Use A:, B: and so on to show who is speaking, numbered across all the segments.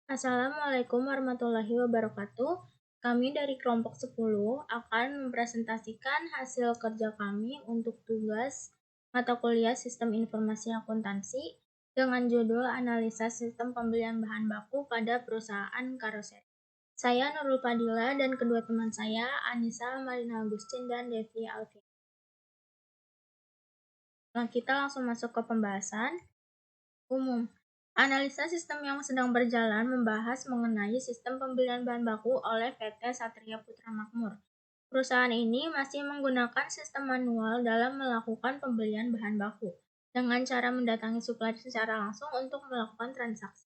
A: Assalamualaikum warahmatullahi wabarakatuh. Kami dari kelompok 10 akan mempresentasikan hasil kerja kami untuk tugas mata kuliah Sistem Informasi Akuntansi dengan judul Analisa Sistem Pembelian Bahan Baku pada Perusahaan Karoseri. Saya Nurul Fadila dan kedua teman saya, Anissa Marina Agustin dan Devi Alfian. Nah, kita langsung masuk ke pembahasan umum. Analisa sistem yang sedang berjalan membahas mengenai sistem pembelian bahan baku oleh PT Satria Putra Makmur. Perusahaan ini masih menggunakan sistem manual dalam melakukan pembelian bahan baku, dengan cara mendatangi supplier secara langsung untuk melakukan transaksi.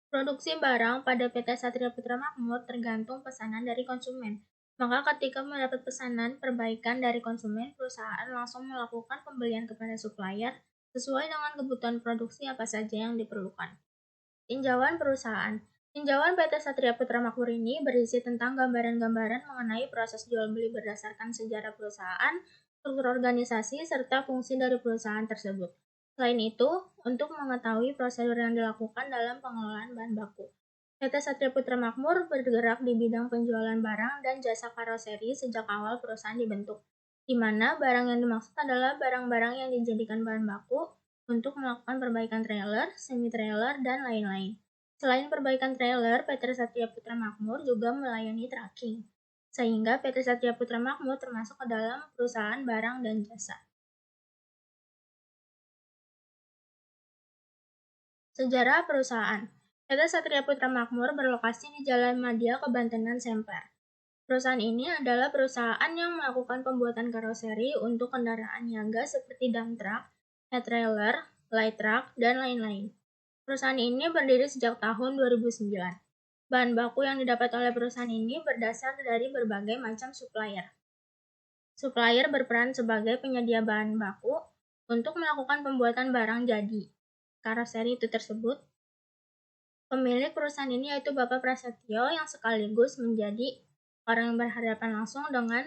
A: Produksi barang pada PT Satria Putra Makmur tergantung pesanan dari konsumen. Maka ketika mendapat pesanan perbaikan dari konsumen, perusahaan langsung melakukan pembelian kepada supplier sesuai dengan kebutuhan produksi apa saja yang diperlukan. Tinjauan perusahaan. Tinjauan PT Satria Putra Makmur ini berisi tentang gambaran-gambaran mengenai proses jual beli berdasarkan sejarah perusahaan, struktur organisasi, serta fungsi dari perusahaan tersebut. Selain itu, untuk mengetahui prosedur yang dilakukan dalam pengelolaan bahan baku. PT Satria Putra Makmur bergerak di bidang penjualan barang dan jasa karoseri sejak awal perusahaan dibentuk, di mana barang yang dimaksud adalah barang-barang yang dijadikan bahan baku untuk melakukan perbaikan trailer, semi-trailer, dan lain-lain. Selain perbaikan trailer, PT Satria Putra Makmur juga melayani tracking, sehingga PT Satria Putra Makmur termasuk ke dalam perusahaan barang dan jasa. Sejarah perusahaan. PT Satria Putra Makmur berlokasi di Jalan Madya, Kebantenan, Semper. Perusahaan ini adalah perusahaan yang melakukan pembuatan karoseri untuk kendaraan niaga seperti dump truck, head trailer, light truck, dan lain-lain. Perusahaan ini berdiri sejak tahun 2009. Bahan baku yang didapat oleh perusahaan ini berdasar dari berbagai macam supplier. Supplier berperan sebagai penyedia bahan baku untuk melakukan pembuatan barang jadi karoseri itu tersebut. Pemilik perusahaan ini yaitu Bapak Prasetyo yang sekaligus menjadi orang yang berhadapan langsung dengan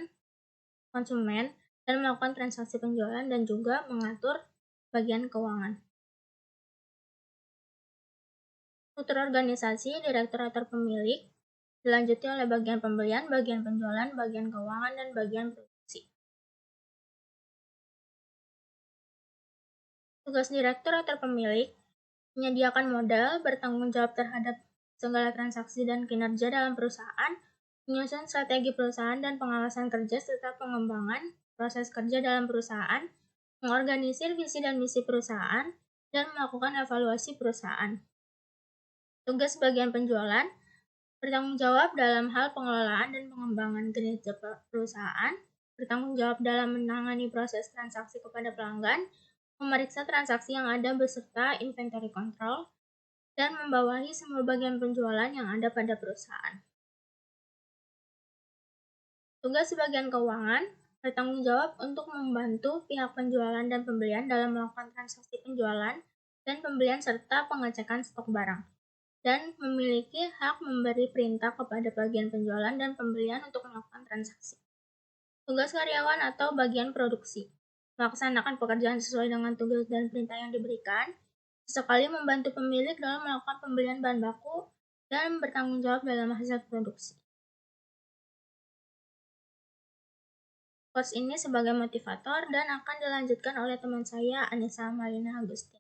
A: konsumen dan melakukan transaksi penjualan dan juga mengatur bagian keuangan. Struktur organisasi, direktur atau pemilik, dilanjuti oleh bagian pembelian, bagian penjualan, bagian keuangan, dan bagian produksi. Tugas direktur atau pemilik, menyediakan modal, bertanggung jawab terhadap segala transaksi dan kinerja dalam perusahaan, menyusun strategi perusahaan dan pengawasan kerja serta pengembangan proses kerja dalam perusahaan, mengorganisir visi dan misi perusahaan, dan melakukan evaluasi perusahaan. Tugas bagian penjualan, bertanggung jawab dalam hal pengelolaan dan pengembangan kinerja perusahaan, bertanggung jawab dalam menangani proses transaksi kepada pelanggan, memeriksa transaksi yang ada beserta inventory control, dan membawahi semua bagian penjualan yang ada pada perusahaan. Tugas bagian keuangan, bertanggung jawab untuk membantu pihak penjualan dan pembelian dalam melakukan transaksi penjualan dan pembelian serta pengecekan stok barang, dan memiliki hak memberi perintah kepada bagian penjualan dan pembelian untuk melakukan transaksi. Tugas karyawan atau bagian produksi, melaksanakan pekerjaan sesuai dengan tugas dan perintah yang diberikan, sesekali membantu pemilik dalam melakukan pembelian bahan baku, dan bertanggung jawab dalam hasil produksi. Course ini sebagai motivator dan akan dilanjutkan oleh teman saya, Anissa Marina Agustin.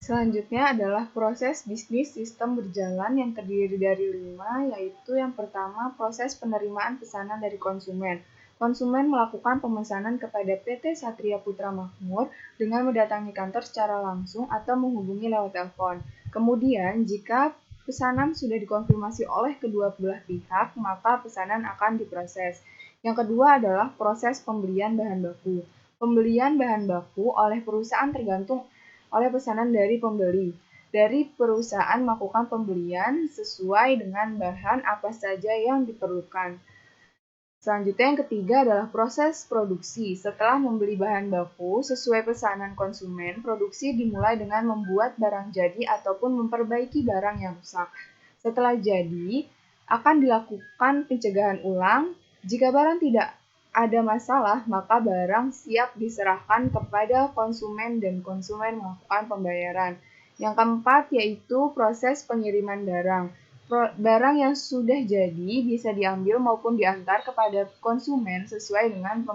B: Selanjutnya adalah proses bisnis sistem berjalan yang terdiri dari 5, yaitu yang pertama proses penerimaan pesanan dari konsumen. Konsumen melakukan pemesanan kepada PT Satria Putra Makmur dengan mendatangi kantor secara langsung atau menghubungi lewat telepon. Kemudian, jika pesanan sudah dikonfirmasi oleh kedua belah pihak, maka pesanan akan diproses. Yang kedua adalah proses pembelian bahan baku. Pembelian bahan baku oleh perusahaan tergantung oleh pesanan dari pembeli. Dari perusahaan melakukan pembelian sesuai dengan bahan apa saja yang diperlukan. Selanjutnya yang ketiga adalah proses produksi. Setelah membeli bahan baku sesuai pesanan konsumen, produksi dimulai dengan membuat barang jadi ataupun memperbaiki barang yang rusak. Setelah jadi, akan dilakukan pencegahan ulang. Jika barang tidak ada masalah, maka barang siap diserahkan kepada konsumen dan konsumen melakukan pembayaran. Yang keempat yaitu proses pengiriman barang. Barang yang sudah jadi bisa diambil maupun diantar kepada konsumen sesuai dengan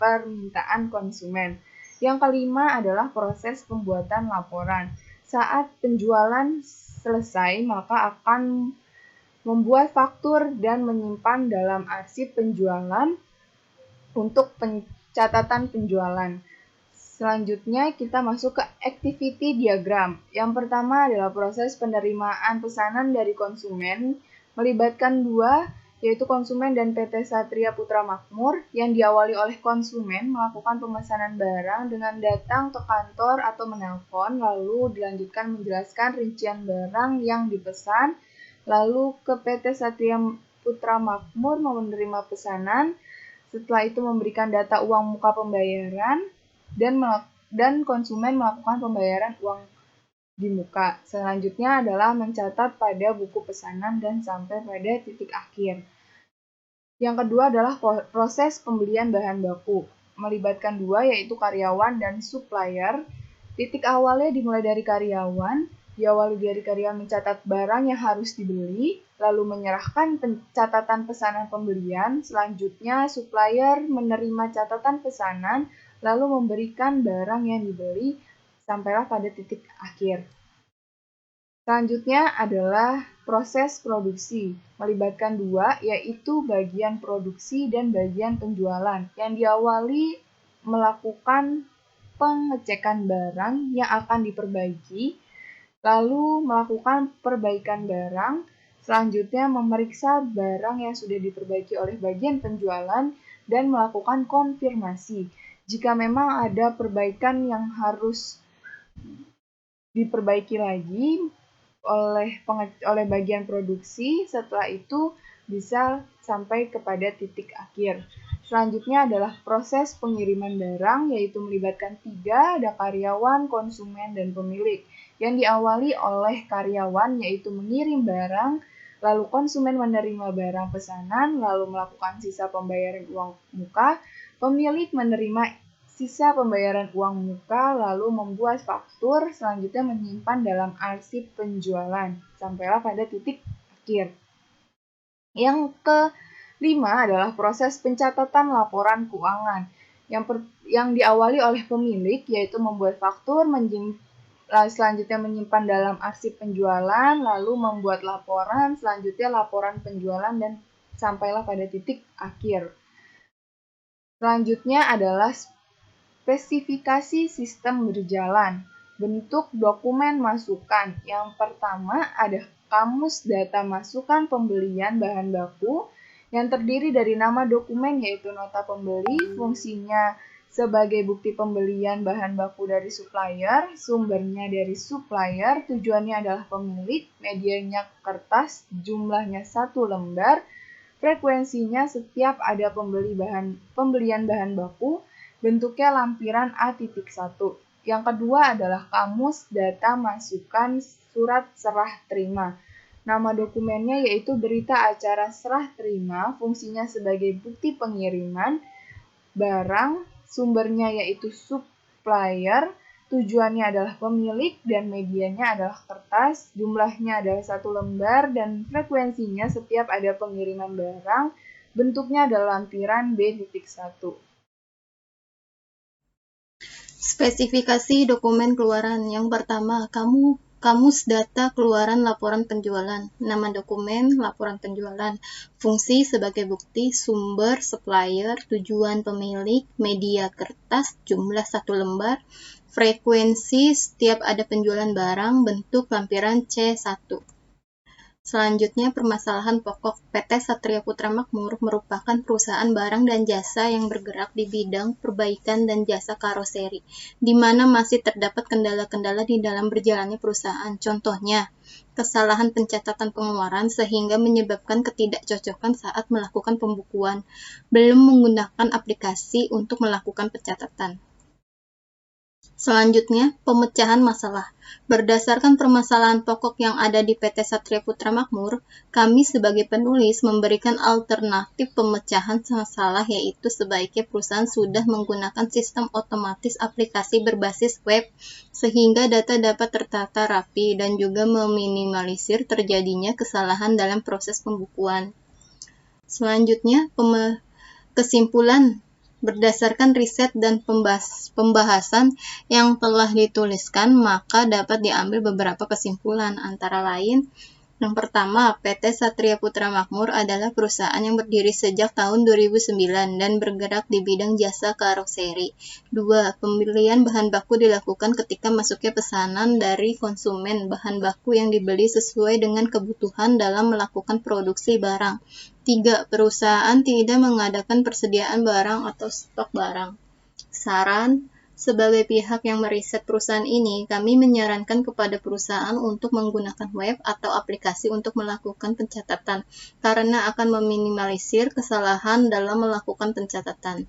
B: permintaan konsumen. Yang kelima adalah proses pembuatan laporan. Saat penjualan selesai, maka akan membuat faktur dan menyimpan dalam arsip penjualan untuk pencatatan penjualan. Selanjutnya kita masuk ke activity diagram. Yang pertama adalah proses penerimaan pesanan dari konsumen, melibatkan dua, yaitu konsumen dan PT Satria Putra Makmur, yang diawali oleh konsumen melakukan pemesanan barang dengan datang ke kantor atau menelpon, lalu dilanjutkan menjelaskan rincian barang yang dipesan, lalu ke PT Satria Putra Makmur menerima pesanan, setelah itu memberikan data uang muka pembayaran, dan konsumen melakukan pembayaran uang di muka. Selanjutnya adalah mencatat pada buku pesanan dan sampai pada titik akhir. Yang kedua adalah proses pembelian bahan baku. Melibatkan dua, yaitu karyawan dan supplier. Titik awalnya dimulai dari karyawan. Diawali dari karyawan mencatat barang yang harus dibeli, lalu menyerahkan catatan pesanan pembelian. Selanjutnya, supplier menerima catatan pesanan, lalu memberikan barang yang dibeli, sampailah pada titik akhir. Selanjutnya adalah proses produksi, melibatkan dua, yaitu bagian produksi dan bagian penjualan, yang diawali melakukan pengecekan barang yang akan diperbaiki, lalu melakukan perbaikan barang, selanjutnya memeriksa barang yang sudah diperbaiki oleh bagian penjualan, dan melakukan konfirmasi. Jika memang ada perbaikan yang harus diperbaiki lagi oleh bagian produksi, setelah itu bisa sampai kepada titik akhir. Selanjutnya adalah proses pengiriman barang, yaitu melibatkan tiga, ada karyawan, konsumen, dan pemilik. Yang diawali oleh karyawan, yaitu mengirim barang, lalu konsumen menerima barang pesanan, lalu melakukan sisa pembayaran uang muka, pemilik menerima sisa pembayaran uang muka, lalu membuat faktur, selanjutnya menyimpan dalam arsip penjualan, sampailah pada titik akhir. Yang kelima adalah proses pencatatan laporan keuangan, yang diawali oleh pemilik, yaitu membuat faktur, selanjutnya menyimpan dalam arsip penjualan, lalu membuat laporan, selanjutnya laporan penjualan, dan sampailah pada titik akhir. Selanjutnya adalah spesifikasi sistem berjalan. Bentuk dokumen masukan. Yang pertama ada kamus data masukan pembelian bahan baku yang terdiri dari nama dokumen, yaitu nota pembeli, fungsinya sebagai bukti pembelian bahan baku dari supplier, sumbernya dari supplier, tujuannya adalah pemilik, medianya kertas, jumlahnya 1 lembar, frekuensinya setiap ada pembelian bahan baku, bentuknya lampiran A.1. Yang kedua adalah kamus data masukan surat serah terima. Nama dokumennya yaitu berita acara serah terima, fungsinya sebagai bukti pengiriman barang, sumbernya yaitu supplier, tujuannya adalah pemilik, dan medianya adalah kertas, jumlahnya adalah 1 lembar, dan frekuensinya setiap ada pengiriman barang, bentuknya adalah lampiran B.1.
C: Spesifikasi dokumen keluaran. Yang pertama, kamus data keluaran laporan penjualan. Nama dokumen, laporan penjualan. Fungsi sebagai bukti, sumber, supplier, tujuan pemilik, media kertas, jumlah 1 lembar, frekuensi setiap ada penjualan barang, bentuk lampiran C1. Selanjutnya, permasalahan pokok. PT Satria Putra Makmur merupakan perusahaan barang dan jasa yang bergerak di bidang perbaikan dan jasa karoseri, di mana masih terdapat kendala-kendala di dalam berjalannya perusahaan. Contohnya, kesalahan pencatatan pengeluaran sehingga menyebabkan ketidakcocokan saat melakukan pembukuan, belum menggunakan aplikasi untuk melakukan pencatatan. Selanjutnya, pemecahan masalah. Berdasarkan permasalahan pokok yang ada di PT Satria Putra Makmur, kami sebagai penulis memberikan alternatif pemecahan masalah, yaitu sebaiknya perusahaan sudah menggunakan sistem otomatis aplikasi berbasis web sehingga data dapat tertata rapi dan juga meminimalisir terjadinya kesalahan dalam proses pembukuan. Selanjutnya, kesimpulan. Berdasarkan riset dan pembahasan yang telah dituliskan, maka dapat diambil beberapa kesimpulan, antara lain, yang pertama, PT Satria Putra Makmur adalah perusahaan yang berdiri sejak tahun 2009 dan bergerak di bidang jasa karoseri. 2. Pembelian bahan baku dilakukan ketika masuknya pesanan dari konsumen. Bahan baku yang dibeli sesuai dengan kebutuhan dalam melakukan produksi barang. 3. Perusahaan tidak mengadakan persediaan barang atau stok barang. Saran, sebagai pihak yang meriset perusahaan ini, kami menyarankan kepada perusahaan untuk menggunakan web atau aplikasi untuk melakukan pencatatan, karena akan meminimalisir kesalahan dalam melakukan pencatatan.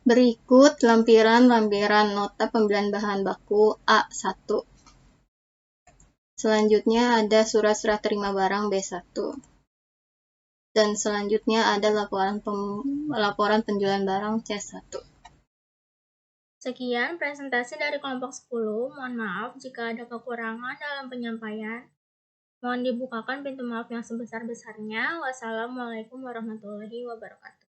C: Berikut lampiran nota pembelian bahan baku A1. Selanjutnya ada surat serah terima barang B1. Dan selanjutnya ada laporan penjualan barang C1.
A: Sekian presentasi dari kelompok 10. Mohon maaf jika ada kekurangan dalam penyampaian. Mohon dibukakan pintu maaf yang sebesar-besarnya. Wassalamualaikum warahmatullahi wabarakatuh.